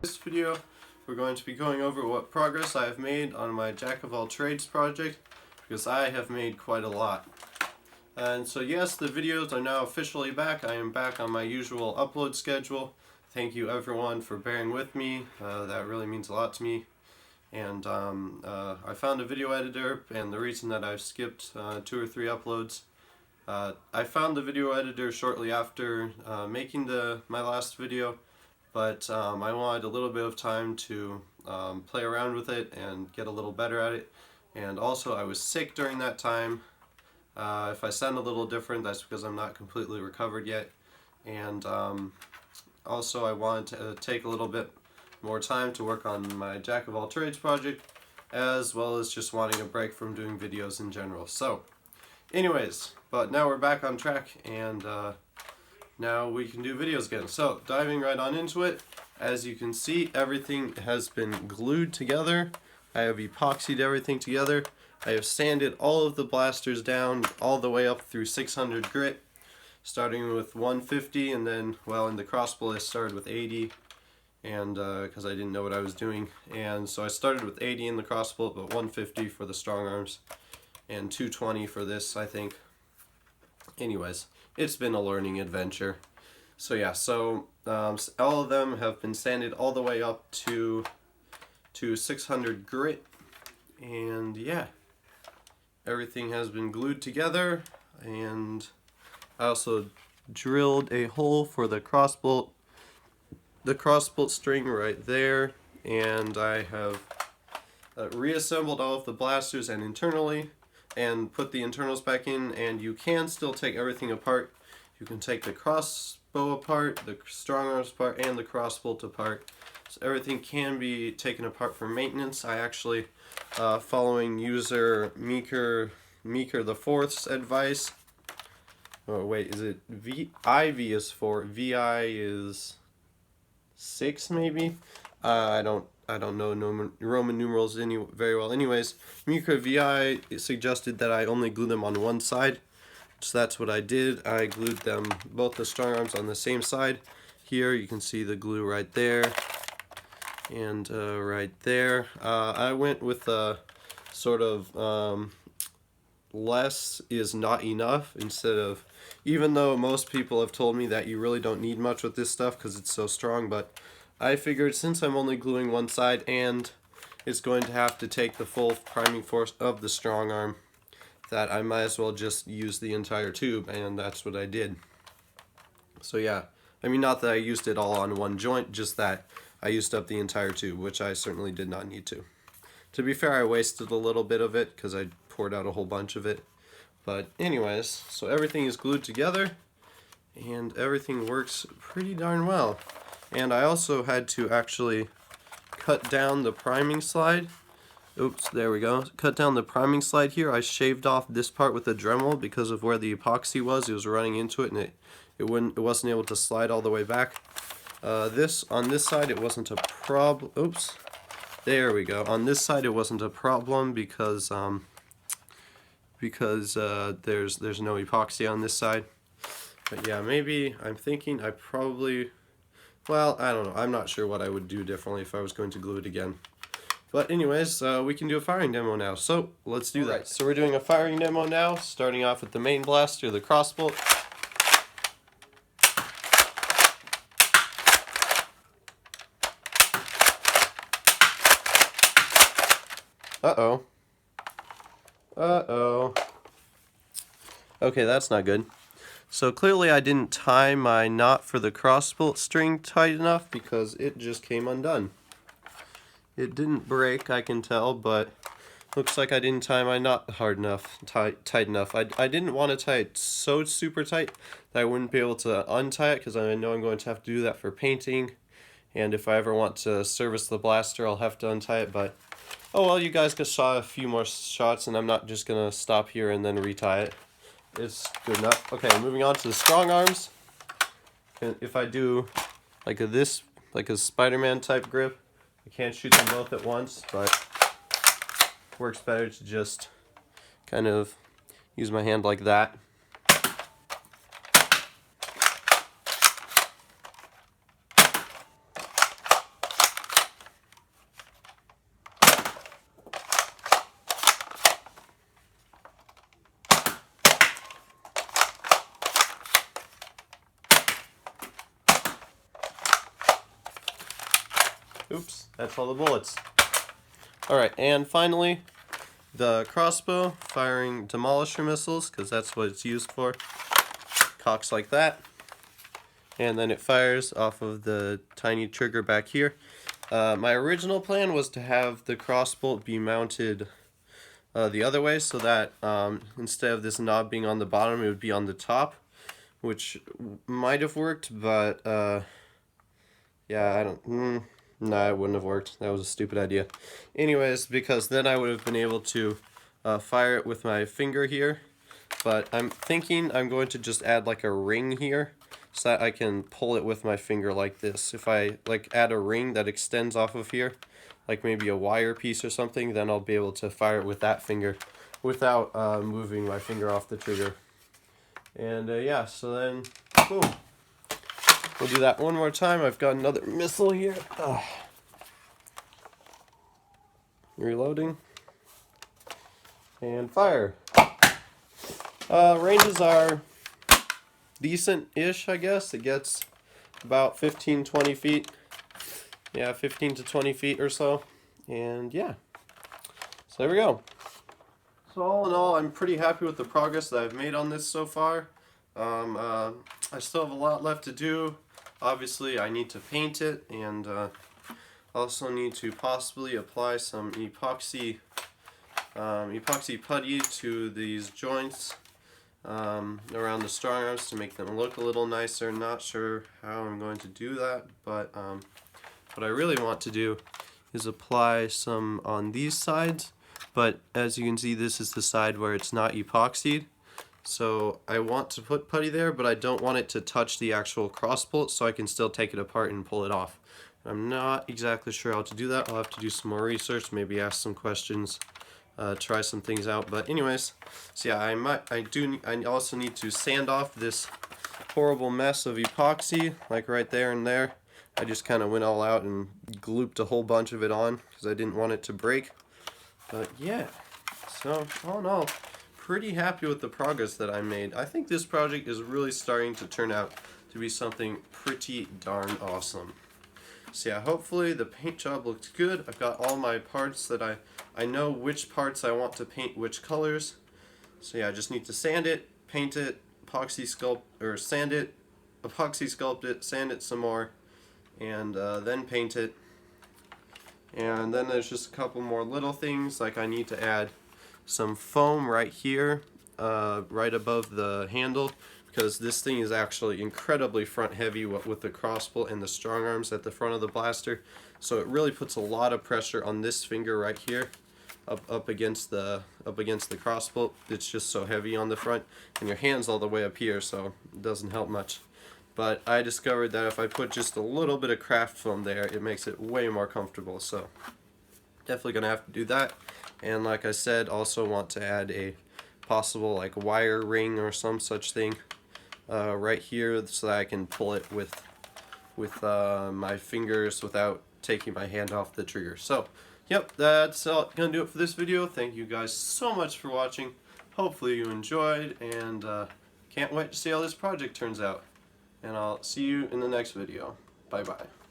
This video, we're going to be going over what progress I have made on my Jack of all trades project, because I have made quite a lot. And so yes, the videos are now officially back. I am back on my usual upload schedule. Thank you everyone for bearing with me. That really means a lot to me. And I found a video editor, and the reason that I've skipped 2 or 3 uploads, I found the video editor shortly after making my last video, but I wanted a little bit of time to play around with it and get a little better at it. And also I was sick during that time. If I sound a little different, that's because I'm not completely recovered yet. And also I wanted to take a little bit more time to work on my Jack of all trades project, as well as just wanting a break from doing videos in general. So anyways, but now we're back on track, and now we can do videos again. So diving right on into it, as you can see, everything has been glued together. I have epoxied everything together. I have sanded all of the blasters down all the way up through 600 grit, starting with 150, and then, well, in the crossbow I started with 80, and because I didn't know what I was doing, and so I started with 80 in the crossbow, but 150 for the strong arms, and 220 for this, I think. Anyways, it's been a learning adventure. So yeah, so all of them have been sanded all the way up to 600 grit, and yeah, everything has been glued together. And I also drilled a hole for the crossbolt string right there, and I have reassembled all of the blasters and internally, and put the internals back in. And you can still take everything apart. You can take the crossbow apart, the strong arms apart, and the crossbolt apart. So everything can be taken apart for maintenance. I actually, following user Meeker the Fourth's advice. Oh wait, is it IV is 4, VI is 6 maybe? I don't know Roman numerals very well. Anyways, Meeker VI suggested that I only glue them on one side, so that's what I did. I glued them, both the strong arms, on the same side. Here you can see the glue right there, and right there. I went with a sort of less is not enough, instead of, even though most people have told me that you really don't need much with this stuff because it's so strong, but I figured since I'm only gluing one side and it's going to have to take the full priming force of the strong arm, that I might as well just use the entire tube, and that's what I did. So yeah, I mean, not that I used it all on one joint, just that I used up the entire tube, which I certainly did not need to. To be fair, I wasted a little bit of it because I poured out a whole bunch of it. But anyways, so everything is glued together and everything works pretty darn well. And I also had to actually cut down the priming slide. Oops, there we go. Cut down the priming slide here. I shaved off this part with a Dremel because of where the epoxy was. It was running into it, and it wasn't able to slide all the way back. On this side it wasn't a problem. Oops. There we go. On this side it wasn't a problem because there's no epoxy on this side. But yeah, maybe I'm thinking I probably, well, I don't know. I'm not sure what I would do differently if I was going to glue it again. But anyways, we can do a firing demo now. So let's do that. So we're doing a firing demo now, starting off with the main blaster, the crossbolt. Uh-oh. Uh-oh. Okay, that's not good. So clearly I didn't tie my knot for the crossbolt string tight enough, because it just came undone. It didn't break, I can tell, but looks like I didn't tie my knot hard enough, tight enough. I didn't want to tie it so super tight that I wouldn't be able to untie it, because I know I'm going to have to do that for painting, and if I ever want to service the blaster I'll have to untie it. But oh well, you guys just saw a few more shots, and I'm not just gonna stop here and then retie it. It's good enough. Okay, moving on to the strong arms. If I do like a Spider-Man type grip, I can't shoot them both at once, but it works better to just kind of use my hand like that. Oops, that's all the bullets. Alright, and finally, the crossbow firing demolisher missiles, because that's what it's used for. Cocks like that. And then it fires off of the tiny trigger back here. My original plan was to have the crossbow be mounted the other way, so that instead of this knob being on the bottom, it would be on the top, which might have worked, but yeah, I don't. Nah, it wouldn't have worked. That was a stupid idea. Anyways, because then I would have been able to fire it with my finger here. But I'm thinking I'm going to just add like a ring here, so that I can pull it with my finger like this. If I like add a ring that extends off of here, like maybe a wire piece or something, then I'll be able to fire it with that finger without moving my finger off the trigger. And yeah, so then, boom. We'll do that one more time. I've got another missile here. Reloading. And fire. Ranges are decent-ish, I guess. It gets about 15-20 feet. Yeah, 15 to 20 feet or so. And yeah. So there we go. So all in all, I'm pretty happy with the progress that I've made on this so far. I still have a lot left to do. Obviously, I need to paint it, and also need to possibly apply some epoxy putty to these joints around the strong arms to make them look a little nicer. Not sure how I'm going to do that, but what I really want to do is apply some on these sides. But as you can see, this is the side where it's not epoxied. So I want to put putty there, but I don't want it to touch the actual cross bolt, so I can still take it apart and pull it off. I'm not exactly sure how to do that. I'll have to do some more research, maybe ask some questions, try some things out. But anyways, so yeah, I also need to sand off this horrible mess of epoxy, like right there and there. I just kind of went all out and glooped a whole bunch of it on because I didn't want it to break. But yeah, so all in all, pretty happy with the progress that I made. I think this project is really starting to turn out to be something pretty darn awesome. So yeah, hopefully the paint job looks good. I've got all my parts that I know which parts I want to paint which colors. So yeah, I just need to sand it, paint it, epoxy sculpt it, sand it some more, and then paint it. And then there's just a couple more little things, like I need to add some foam right here, right above the handle, because this thing is actually incredibly front heavy with the crossbolt and the strong arms at the front of the blaster. So it really puts a lot of pressure on this finger right here, up against the crossbolt. It's just so heavy on the front, and your hand's all the way up here, so it doesn't help much. But I discovered that if I put just a little bit of craft foam there, it makes it way more comfortable. So definitely gonna have to do that. And like I said, also want to add a possible like wire ring or some such thing right here, so that I can pull it with my fingers without taking my hand off the trigger. So yep, that's gonna do it for this video. Thank you guys so much for watching. Hopefully you enjoyed, and can't wait to see how this project turns out. And I'll see you in the next video. Bye bye.